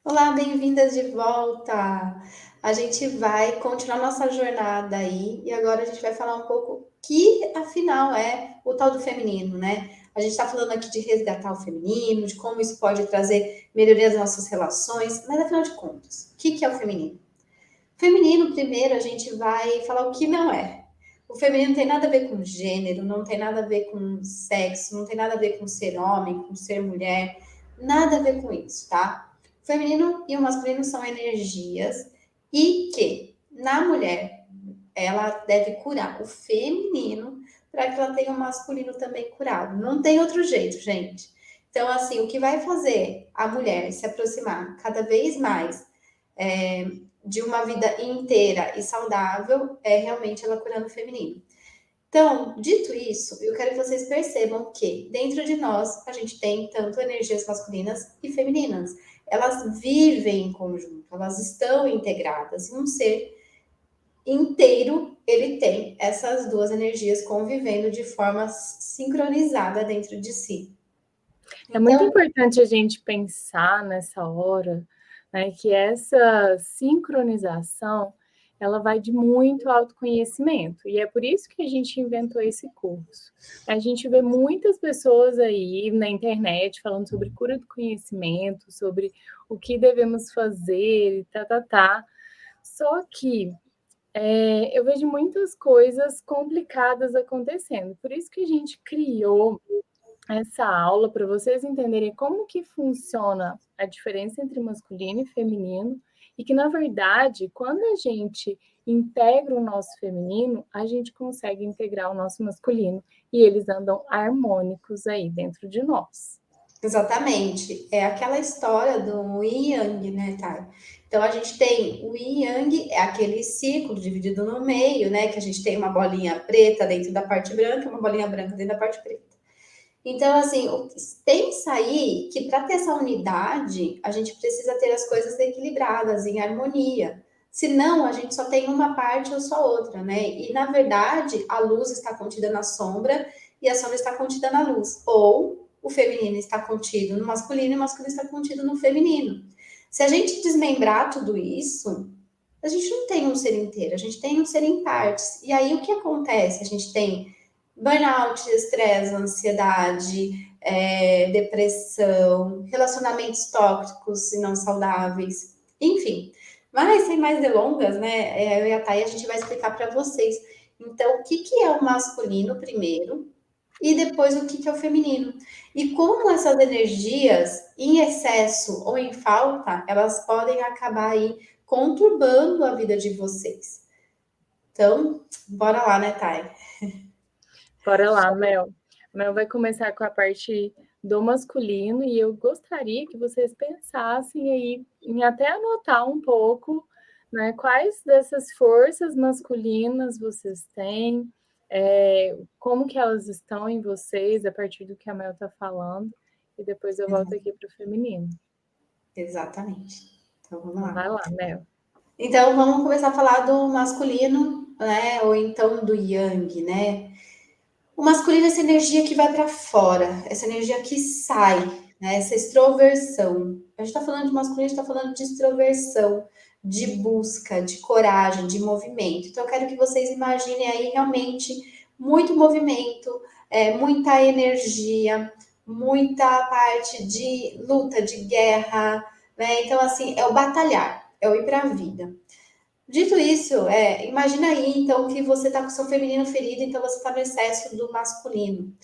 Olá, bem-vindas de volta. A gente vai continuar nossa jornada aí e agora a gente vai falar um pouco que afinal é o tal do feminino, né? A gente está falando aqui de resgatar o feminino, de como isso pode trazer melhoria às nossas relações, mas afinal de contas, o que é o feminino? Feminino, primeiro, a gente vai falar o que não é. O feminino não tem nada a ver com gênero, não tem nada a ver com sexo, não tem nada a ver com ser homem, com ser mulher, nada a ver com isso, tá? O feminino e o masculino são energias e que na mulher ela deve curar o feminino para que ela tenha o masculino também curado. Não tem outro jeito, gente. Então, assim, o que vai fazer a mulher se aproximar cada vez mais é, de uma vida inteira e saudável é realmente ela curando o feminino. Então, dito isso, eu quero que vocês percebam que dentro de nós a gente tem tanto energias masculinas e femininas. Elas vivem em conjunto, elas estão integradas. E um ser inteiro, ele tem essas duas energias convivendo de forma sincronizada dentro de si. É muito Então, importante a gente pensar nessa hora, né, que essa sincronização, ela vai de muito autoconhecimento, e é por isso que a gente inventou esse curso. A gente vê muitas pessoas aí na internet falando sobre cura do conhecimento, sobre o que devemos fazer e tá. Só que eu vejo muitas coisas complicadas acontecendo. Por isso que a gente criou essa aula para vocês entenderem como que funciona a diferença entre masculino e feminino e que, na verdade, quando a gente integra o nosso feminino, a gente consegue integrar o nosso masculino e eles andam harmônicos aí dentro de nós. exatamente. É aquela história do yin e yang, né, Thay? Então a gente tem o yin e yang, é aquele círculo dividido no meio, né? Que a gente tem uma bolinha preta dentro da parte branca, uma bolinha branca dentro da parte preta. Então, assim, pensa aí que para ter essa unidade, a gente precisa ter as coisas equilibradas, em harmonia. Senão, a gente só tem uma parte ou só outra, né? E, na verdade, a luz está contida na sombra e a sombra está contida na luz. Ou o feminino está contido no masculino e o masculino está contido no feminino. Se a gente desmembrar tudo isso, a gente não tem um ser inteiro, a gente tem um ser em partes. E aí, o que acontece? A gente tem burnout, estresse, ansiedade, depressão, relacionamentos tóxicos e não saudáveis, enfim. Mas sem mais delongas, né? Eu e a Thay, a gente vai explicar para vocês. Então, o que é o masculino primeiro e depois o que é o feminino. E como essas energias, em excesso ou em falta, elas podem acabar aí conturbando a vida de vocês. Então, bora lá, né, Thay? Bora lá, Mel. Mel vai começar com a parte do masculino e eu gostaria que vocês pensassem aí em até anotar um pouco, né, quais dessas forças masculinas vocês têm, como que elas estão em vocês a partir do que a Mel está falando, e depois eu volto aqui para o feminino. Exatamente. Então, vamos Então lá. vai lá, Mel. Então, vamos começar a falar do masculino, né? Ou então do yang, né? O masculino é essa energia que vai para fora, essa energia que sai, né? Essa extroversão. A gente está falando de masculino, a gente está falando de extroversão, de busca, de coragem, de movimento. Então, eu quero que vocês imaginem aí realmente muito movimento, muita energia, muita parte de luta, de guerra, né? Então, assim, é o batalhar, é o ir para a vida. Dito isso, imagina aí então que você está com o seu feminino ferido, então você está no excesso do masculino.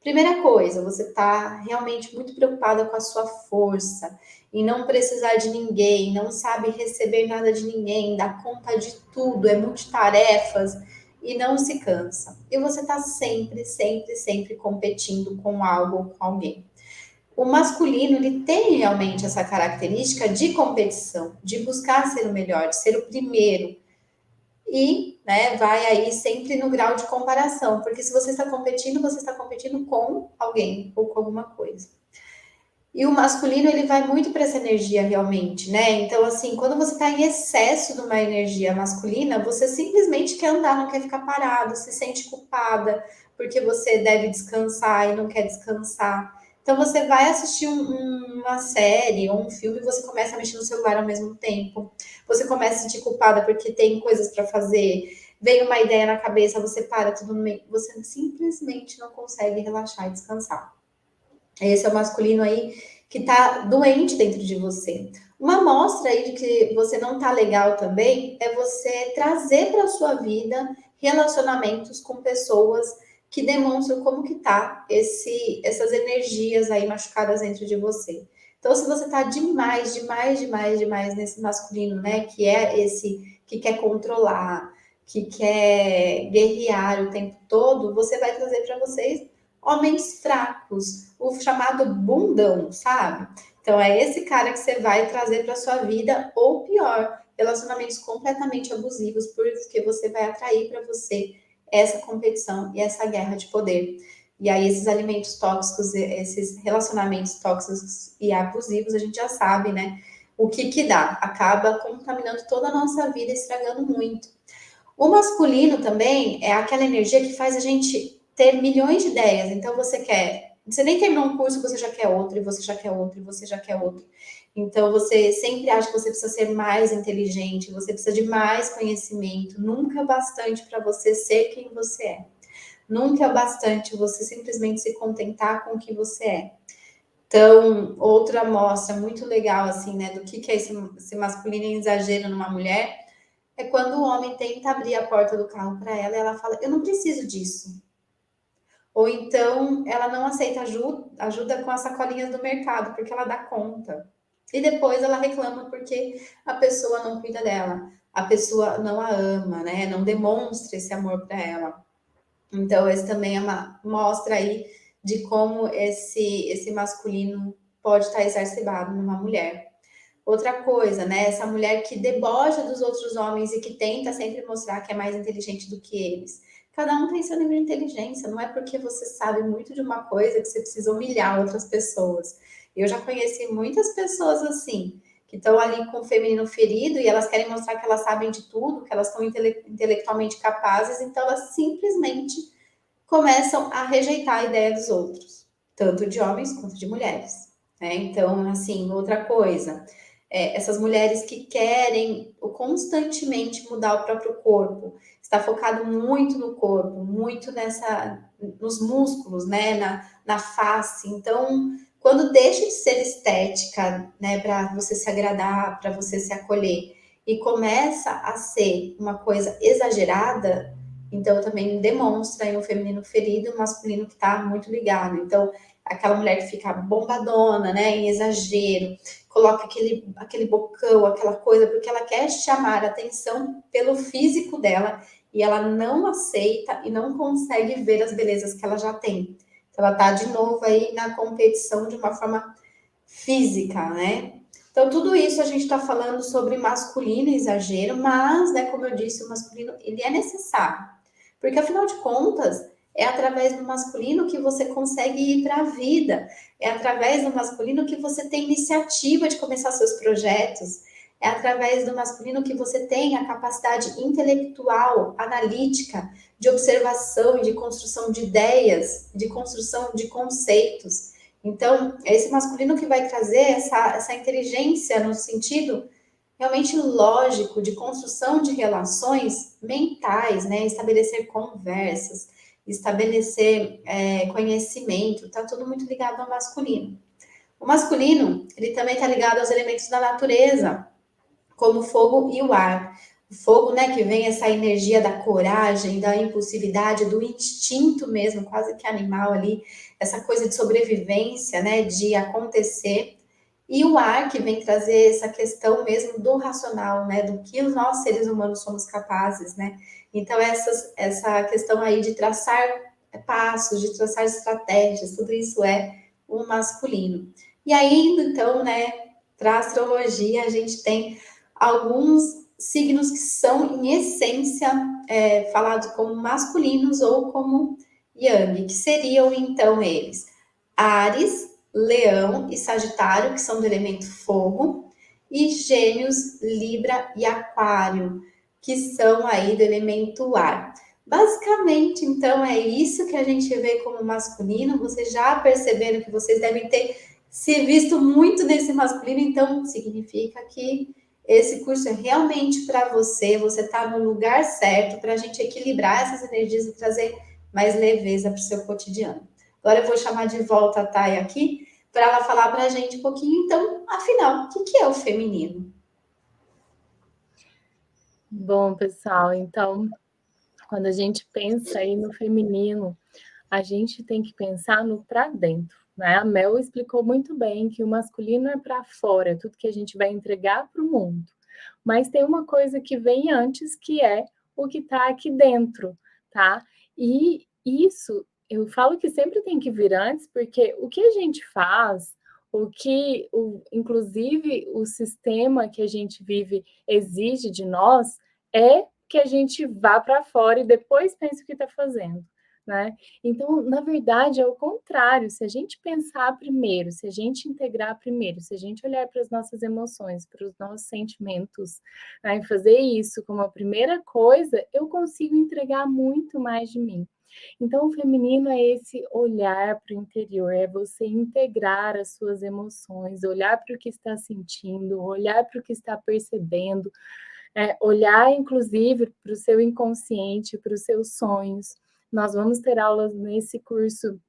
Primeira coisa, você está realmente muito preocupada com a sua força, em não precisar de ninguém, não sabe receber nada de ninguém, dá conta de tudo, é multitarefas e não se cansa. E você está sempre, sempre, sempre competindo com algo ou com alguém. O masculino, ele tem realmente essa característica de competição, de buscar ser o melhor, de ser o primeiro, e né, vai aí sempre no grau de comparação, porque se você está competindo com alguém ou com alguma coisa. E o masculino, ele vai muito para essa energia realmente, né? Então, assim, quando você está em excesso de uma energia masculina, você simplesmente quer andar, não quer ficar parado, se sente culpada, porque você deve descansar e não quer descansar. Então você vai assistir uma série ou um filme e você começa a mexer no celular ao mesmo tempo. Você começa a se sentir culpada porque tem coisas para fazer. Vem uma ideia na cabeça, você para tudo no meio. Você simplesmente não consegue relaxar e descansar. Esse é o masculino aí que está doente dentro de você. Uma amostra aí de que você não está legal também é você trazer para a sua vida relacionamentos com pessoas que demonstram como que tá essas energias aí machucadas dentro de você. Então, se você tá demais nesse masculino, né, que é esse que quer controlar, que quer guerrear o tempo todo, você vai trazer para vocês homens fracos, o chamado bundão, sabe? Então é esse cara que você vai trazer para sua vida, ou pior, relacionamentos completamente abusivos, porque você vai atrair para você essa competição e essa guerra de poder. E aí esses alimentos tóxicos, esses relacionamentos tóxicos e abusivos, a gente já sabe, né? O que que dá? Acaba contaminando toda a nossa vida, estragando muito. O masculino também é aquela energia que faz a gente ter milhões de ideias. Então você quer, você nem terminou um curso, você já quer outro, e você já quer outro, e você já quer outro. Então você sempre acha que você precisa ser mais inteligente, você precisa de mais conhecimento. Nunca é bastante para você ser quem você é. Nunca é bastante você simplesmente se contentar com o que você é. Então, outra amostra muito legal, assim, né, do que é esse masculino em exagero numa mulher, é quando o homem tenta abrir a porta do carro para ela e ela fala: Eu não preciso disso. Ou então ela não aceita ajuda com as sacolinhas do mercado, porque ela dá conta. E depois ela reclama porque a pessoa não cuida dela, a pessoa não a ama, né? Não demonstra esse amor para ela. Então, esse também é uma mostra aí de como esse masculino pode estar exacerbado numa mulher. Outra coisa, né? Essa mulher que debocha dos outros homens e que tenta sempre mostrar que é mais inteligente do que eles. Cada um tem seu nível de inteligência, não é porque você sabe muito de uma coisa que você precisa humilhar outras pessoas. Eu já conheci muitas pessoas assim, que estão ali com o feminino ferido e elas querem mostrar que elas sabem de tudo, que elas estão intelectualmente capazes, então elas simplesmente começam a rejeitar a ideia dos outros, tanto de homens quanto de mulheres. Né? Então, assim, outra coisa, essas mulheres que querem constantemente mudar o próprio corpo, está focado muito no corpo, muito nos músculos, né, na face. Então, quando deixa de ser estética, né, para você se agradar, para você se acolher, e começa a ser uma coisa exagerada, então também demonstra aí um feminino ferido e um masculino que está muito ligado. Então, aquela mulher que fica bombadona, né, em exagero, coloca aquele bocão, aquela coisa, porque ela quer chamar a atenção pelo físico dela e ela não aceita e não consegue ver as belezas que ela já tem. Então, ela tá de novo aí na competição de uma forma física, né? Então, tudo isso a gente está falando sobre masculino e exagero, mas, né, como eu disse, o masculino ele é necessário. Porque, afinal de contas, é através do masculino que você consegue ir para a vida. É através do masculino que você tem iniciativa de começar seus projetos. É através do masculino que você tem a capacidade intelectual, analítica, de observação e de construção de ideias, de construção de conceitos. Então, é esse masculino que vai trazer essa inteligência no sentido realmente lógico de construção de relações mentais, né? Estabelecer conversas, estabelecer conhecimento, tá tudo muito ligado ao masculino. O masculino, ele também está ligado aos elementos da natureza, como o fogo e o ar. O fogo, né, que vem essa energia da coragem, da impulsividade, do instinto mesmo, quase que animal ali, essa coisa de sobrevivência, né, de acontecer. E o ar, que vem trazer essa questão mesmo do racional, né, do que nós seres humanos somos capazes, né. Então, essa questão aí de traçar passos, de traçar estratégias, tudo isso é o masculino. E aí, então, né, para a astrologia, a gente tem alguns signos que são, em essência, falados como masculinos ou como yang, que seriam, então, eles: Áries, Leão e Sagitário, que são do elemento fogo, e Gêmeos, Libra e Aquário, que são aí do elemento ar. Basicamente, então, é isso que a gente vê como masculino. Vocês já perceberam que vocês devem ter se visto muito nesse masculino, então significa que esse curso é realmente para você. Você está no lugar certo para a gente equilibrar essas energias e trazer mais leveza para o seu cotidiano. Agora eu vou chamar de volta a Thay aqui para ela falar para a gente um pouquinho, então, afinal, o que é o feminino? Bom, pessoal, então, quando a gente pensa aí no feminino, a gente tem que pensar no para dentro, né? A Mel explicou muito bem que o masculino é para fora, é tudo que a gente vai entregar para o mundo. Mas tem uma coisa que vem antes, que é o que está aqui dentro, tá? E isso, eu falo que sempre tem que vir antes, porque o que a gente faz, inclusive o sistema que a gente vive exige de nós, é que a gente vá para fora e depois pense o que está fazendo, né? Então, na verdade, é o contrário. Se a gente pensar primeiro, se a gente integrar primeiro, se a gente olhar para as nossas emoções, para os nossos sentimentos, né, e fazer isso como a primeira coisa, eu consigo entregar muito mais de mim. Então, o feminino é esse olhar para o interior, é você integrar as suas emoções, olhar para o que está sentindo, olhar para o que está percebendo, olhar, inclusive, para o seu inconsciente, para os seus sonhos. Nós vamos ter aulas nesse curso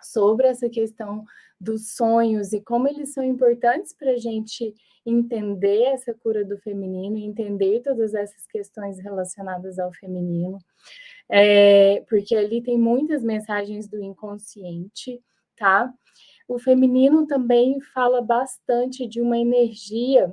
sobre essa questão dos sonhos e como eles são importantes para a gente entender essa cura do feminino, entender todas essas questões relacionadas ao feminino, porque ali tem muitas mensagens do inconsciente, tá? O feminino também fala bastante de uma energia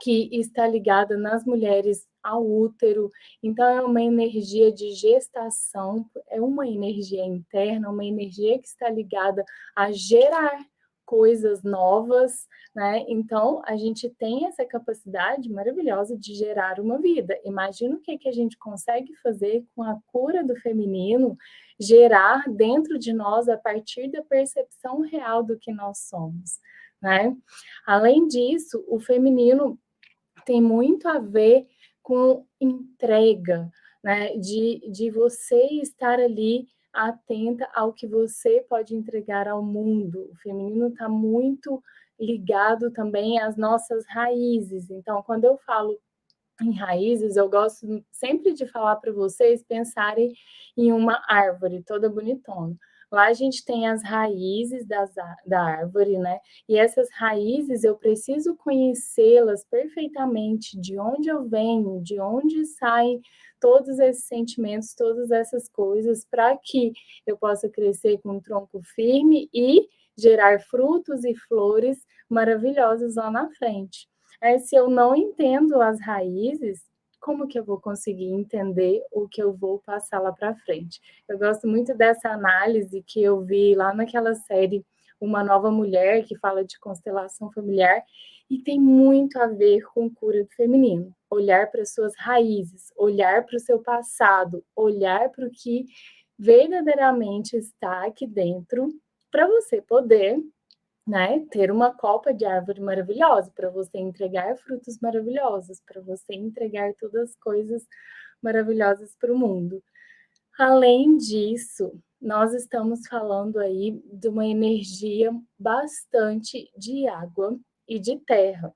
que está ligada nas mulheres ao útero, então é uma energia de gestação, é uma energia interna, uma energia que está ligada a gerar coisas novas, né? Então a gente tem essa capacidade maravilhosa de gerar uma vida. Imagina o que a gente consegue fazer com a cura do feminino, gerar dentro de nós a partir da percepção real do que nós somos, né? Além disso, o feminino tem muito a ver com entrega, né? De você estar ali atenta ao que você pode entregar ao mundo. O feminino está muito ligado também às nossas raízes. Então, quando eu falo em raízes, eu gosto sempre de falar para vocês pensarem em uma árvore toda bonitona. Lá a gente tem as raízes da árvore, né? E essas raízes eu preciso conhecê-las perfeitamente, de onde eu venho, de onde saem todos esses sentimentos, todas essas coisas, para que eu possa crescer com um tronco firme e gerar frutos e flores maravilhosos lá na frente. Se eu não entendo as raízes, como que eu vou conseguir entender o que eu vou passar lá para frente? Eu gosto muito dessa análise que eu vi lá naquela série Uma Nova Mulher, que fala de constelação familiar, e tem muito a ver com cura do feminino. Olhar para suas raízes, olhar para o seu passado, olhar para o que verdadeiramente está aqui dentro, para você poder, né, ter uma copa de árvore maravilhosa, para você entregar frutos maravilhosos, para você entregar todas as coisas maravilhosas para o mundo. Além disso, nós estamos falando aí de uma energia bastante de água e de terra.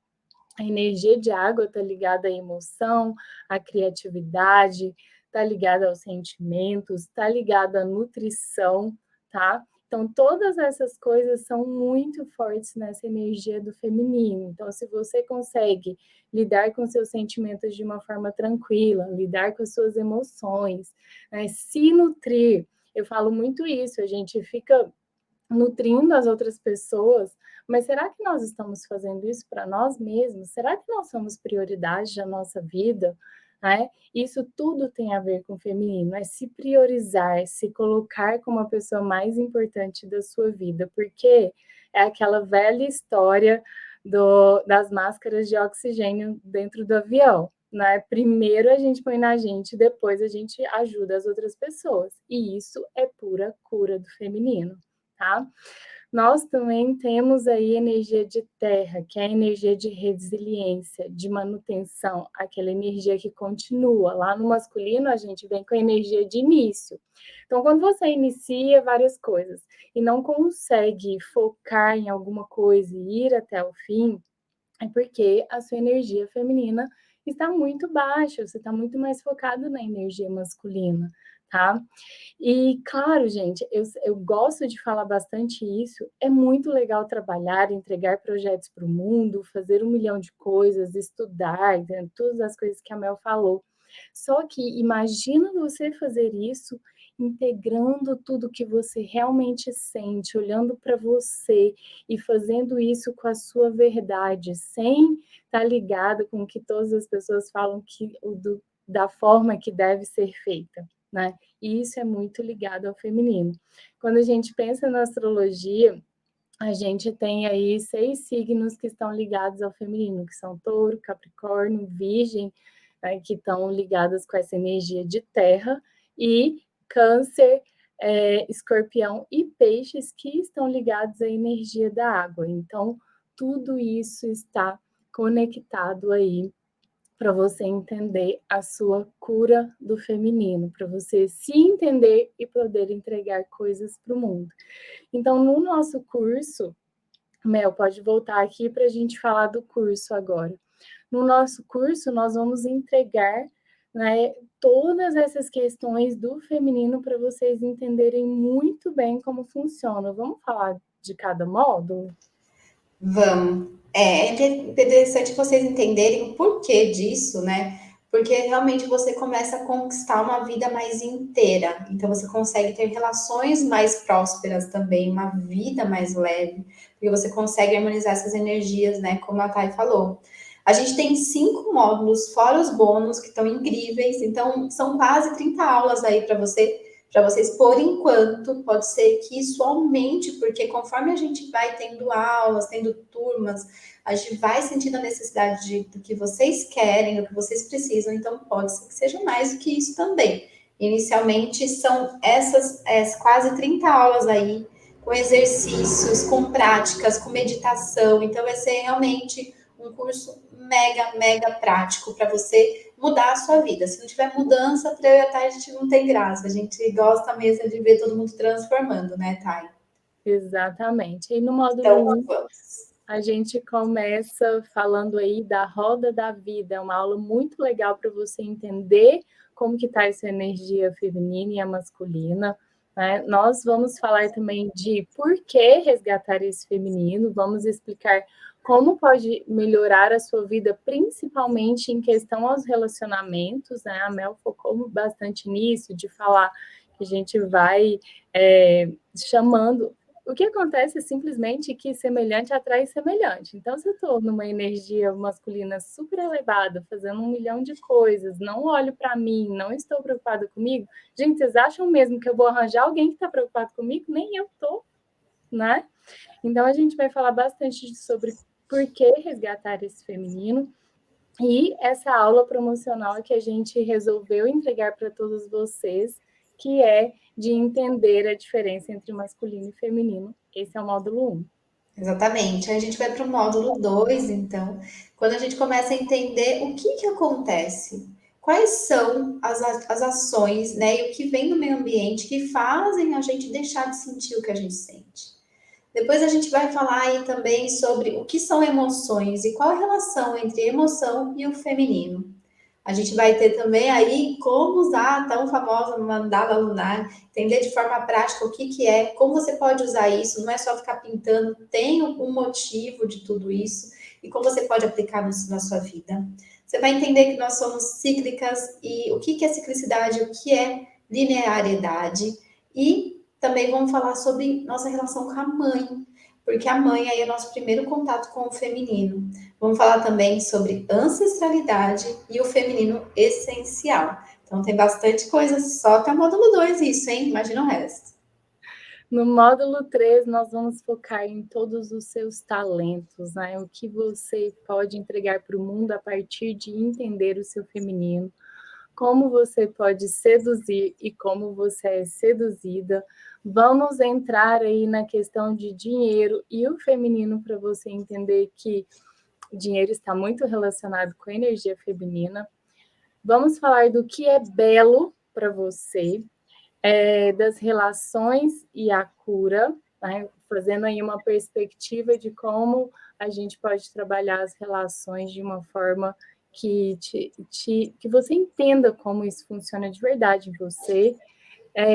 A energia de água está ligada à emoção, à criatividade, está ligada aos sentimentos, está ligada à nutrição, tá? Então, todas essas coisas são muito fortes nessa energia do feminino. Então, se você consegue lidar com seus sentimentos de uma forma tranquila, lidar com as suas emoções, né? Se nutrir, eu falo muito isso, a gente fica nutrindo as outras pessoas, mas será que nós estamos fazendo isso para nós mesmos? Será que nós somos prioridade da nossa vida? Né? Isso tudo tem a ver com o feminino, é se priorizar, se colocar como a pessoa mais importante da sua vida, porque é aquela velha história das máscaras de oxigênio dentro do avião. Né? Primeiro a gente põe na gente, depois a gente ajuda as outras pessoas. E isso é pura cura do feminino. Tá? Nós também temos aí energia de terra, que é a energia de resiliência, de manutenção, aquela energia que continua. Lá no masculino, a gente vem com a energia de início. Então, quando você inicia várias coisas e não consegue focar em alguma coisa e ir até o fim, é porque a sua energia feminina está muito baixa, você está muito mais focado na energia masculina, tá? E claro, gente, eu gosto de falar bastante isso. É muito legal trabalhar, entregar projetos para o mundo, fazer 1 milhão de coisas, estudar, entendeu? Todas as coisas que a Mel falou. Só que imagina você fazer isso integrando tudo que você realmente sente, olhando para você e fazendo isso com a sua verdade, sem estar ligada com o que todas as pessoas falam da forma que deve ser feita, né? E isso é muito ligado ao feminino. Quando a gente pensa na astrologia, a gente tem aí 6 signos que estão ligados ao feminino, que são Touro, Capricórnio, Virgem, né, que estão ligadas com essa energia de terra, e Câncer, Escorpião e Peixes, que estão ligados à energia da água. Então, tudo isso está conectado aí para você entender a sua cura do feminino, para você se entender e poder entregar coisas para o mundo. Então, no nosso curso, Mel, pode voltar aqui para a gente falar do curso agora. No nosso curso, nós vamos entregar, né, todas essas questões do feminino para vocês entenderem muito bem como funciona. Vamos falar de cada módulo? Vamos. É interessante vocês entenderem o porquê disso, né? Porque realmente você começa a conquistar uma vida mais inteira. Então você consegue ter relações mais prósperas também, uma vida mais leve, porque você consegue harmonizar essas energias, né? Como a Thay falou. A gente tem 5 módulos, fora os bônus, que estão incríveis. Então, são quase 30 aulas aí para vocês, por enquanto. Pode ser que isso aumente, porque conforme a gente vai tendo aulas, tendo turmas, a gente vai sentindo a necessidade do que vocês querem, do que vocês precisam, então pode ser que seja mais do que isso também. Inicialmente são essas quase 30 aulas aí, com exercícios, com práticas, com meditação, então vai ser realmente um curso mega, mega prático para você mudar a sua vida. Se não tiver mudança, para eu e a Thay, a gente não tem graça. A gente gosta mesmo de ver todo mundo transformando, né, Thay? Exatamente. E no módulo Então, 1, vamos. a gente começa falando aí da roda da vida. É uma aula muito legal para você entender como que está essa energia feminina e a masculina. Né? Nós vamos falar também de por que resgatar esse feminino, vamos explicar como pode melhorar a sua vida, principalmente em questão aos relacionamentos. Né? A Mel focou bastante nisso, de falar que a gente vai chamando. O que acontece é simplesmente que semelhante atrai semelhante. Então, se eu estou numa energia masculina super elevada, fazendo 1 milhão de coisas, não olho para mim, não estou preocupada comigo, gente, vocês acham mesmo que eu vou arranjar alguém que está preocupado comigo? Nem eu estou, né? Então, a gente vai falar bastante sobre por que resgatar esse feminino. E essa aula promocional que a gente resolveu entregar para todos vocês, que é de entender a diferença entre masculino e feminino. Esse é o módulo 1. Exatamente. A gente vai para o módulo 2, então, quando a gente começa a entender o que acontece, quais são as ações, né, e o que vem do meio ambiente que fazem a gente deixar de sentir o que a gente sente. Depois a gente vai falar aí também sobre o que são emoções e qual a relação entre emoção e o feminino. A gente vai ter também aí como usar a tão famosa mandala lunar, entender de forma prática o que é, como você pode usar isso, não é só ficar pintando, tem um motivo de tudo isso e como você pode aplicar na sua vida. Você vai entender que nós somos cíclicas e o que é ciclicidade, o que é linearidade e também vamos falar sobre nossa relação com a mãe, porque a mãe aí é o nosso primeiro contato com o feminino. Vamos falar também sobre ancestralidade e o feminino essencial. Então tem bastante coisa só até o módulo 2 isso, hein? Imagina o resto. No módulo 3, nós vamos focar em todos os seus talentos, né? O que você pode entregar para o mundo a partir de entender o seu feminino. como você pode seduzir e como você é seduzida. Vamos entrar aí na questão de dinheiro e o feminino para você entender que dinheiro está muito relacionado com a energia feminina. Vamos falar do que é belo para você, das relações e a cura, né? Fazendo aí uma perspectiva de como a gente pode trabalhar as relações de uma forma que você entenda como isso funciona de verdade em você.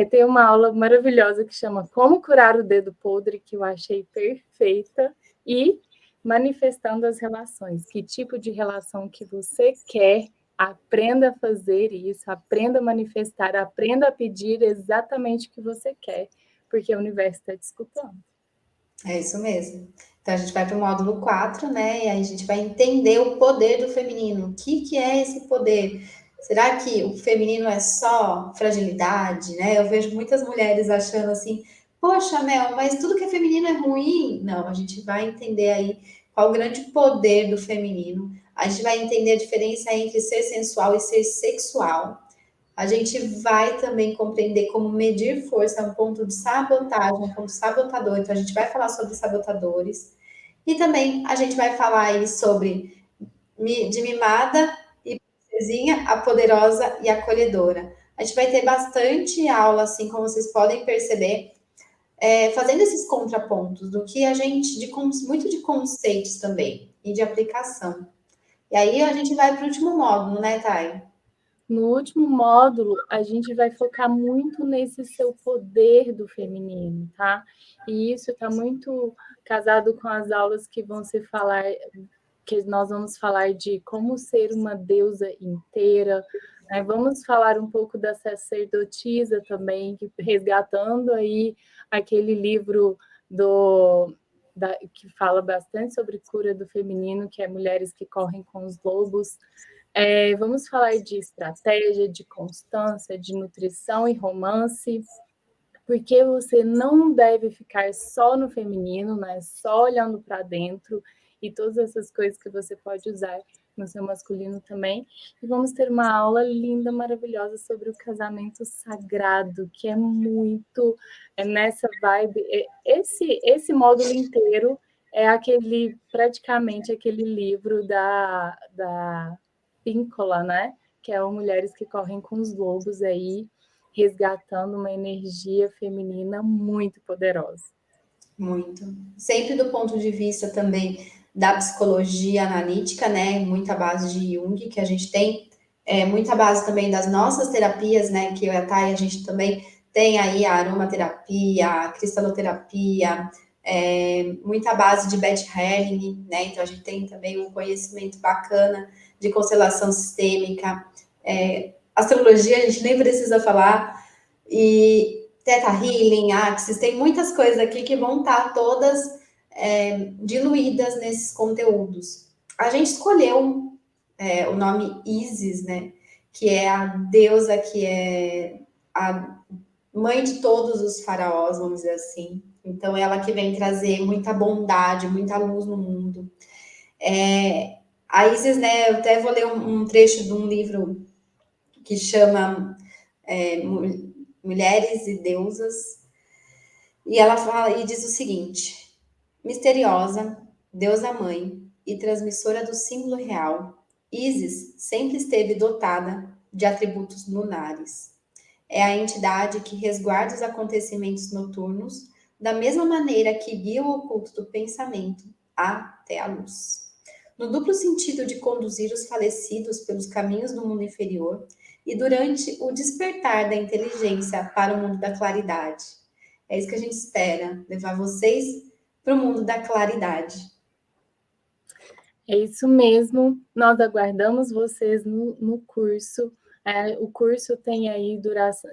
Tem uma aula maravilhosa que chama Como Curar o Dedo Podre, que eu achei perfeita, e manifestando as relações. Que tipo de relação que você quer, aprenda a fazer isso, aprenda a manifestar, aprenda a pedir exatamente o que você quer, porque o universo está te escutando. É isso mesmo. Então a gente vai para o módulo 4, né? E aí a gente vai entender o poder do feminino. O que é esse poder? Será que o feminino é só fragilidade, né? Eu vejo muitas mulheres achando assim, poxa, Mel, mas tudo que é feminino é ruim. Não, a gente vai entender aí qual o grande poder do feminino. A gente vai entender a diferença entre ser sensual e ser sexual. A gente vai também compreender como medir força é um ponto de sabotagem, um ponto sabotador. Então, a gente vai falar sobre sabotadores. E também a gente vai falar aí sobre de mimada e princesinha, a poderosa e acolhedora. A gente vai ter bastante aula, assim, como vocês podem perceber, fazendo esses contrapontos do que a gente, muito de conceitos também e de aplicação. E aí a gente vai para o último módulo, né, Thay? No último módulo, a gente vai focar muito nesse seu poder do feminino, tá? E isso está muito casado com as aulas que vão se falar, que nós vamos falar de como ser uma deusa inteira, né? Vamos falar um pouco da sacerdotisa também, resgatando aí aquele livro que fala bastante sobre cura do feminino, que é Mulheres que Correm com os Lobos. Vamos falar de estratégia, de constância, de nutrição e romance, porque você não deve ficar só no feminino, né? Só olhando para dentro e todas essas coisas que você pode usar no seu masculino também. E vamos ter uma aula linda, maravilhosa sobre o casamento sagrado, que é muito nessa vibe. Esse módulo inteiro é praticamente aquele livro da Píncola, né? Que é o Mulheres que Correm com os Lobos aí, resgatando uma energia feminina muito poderosa. Muito. Sempre do ponto de vista também da psicologia analítica, né? Muita base de Jung que a gente tem, muita base também das nossas terapias, né? Que eu e a Thay, a gente também tem aí a aromaterapia, a cristaloterapia, muita base de Beth Helling, né? Então a gente tem também um conhecimento bacana de constelação sistêmica, astrologia a gente nem precisa falar, e Theta Healing, Axis, tem muitas coisas aqui que vão estar todas diluídas nesses conteúdos. A gente escolheu o nome Isis, né? Que é a deusa que é a mãe de todos os faraós, vamos dizer assim. Então, ela que vem trazer muita bondade, muita luz no mundo. A Isis, né? Eu até vou ler um trecho de um livro que chama Mulheres e Deusas. E ela fala e diz o seguinte: misteriosa, deusa mãe e transmissora do símbolo real, Isis sempre esteve dotada de atributos lunares. É a entidade que resguarda os acontecimentos noturnos, da mesma maneira que guia o oculto do pensamento até a luz. No duplo sentido de conduzir os falecidos pelos caminhos do mundo inferior e durante o despertar da inteligência para o mundo da claridade. É isso que a gente espera, levar vocês para o mundo da claridade. É isso mesmo, nós aguardamos vocês no curso. O curso tem aí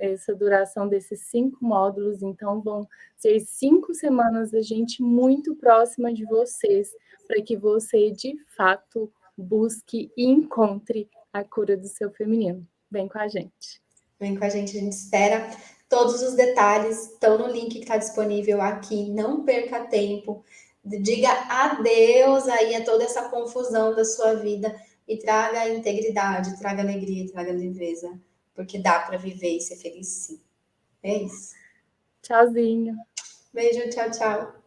essa duração desses 5 módulos, então vão ser 5 semanas da gente muito próxima de vocês, para que você, de fato, busque e encontre a cura do seu feminino. Vem com a gente. Vem com a gente espera. Todos os detalhes estão no link que está disponível aqui. Não perca tempo. Diga adeus aí a toda essa confusão da sua vida. e traga integridade, traga alegria, traga leveza, porque dá para viver e ser feliz sim. É isso. Tchauzinho. Beijo, tchau, tchau.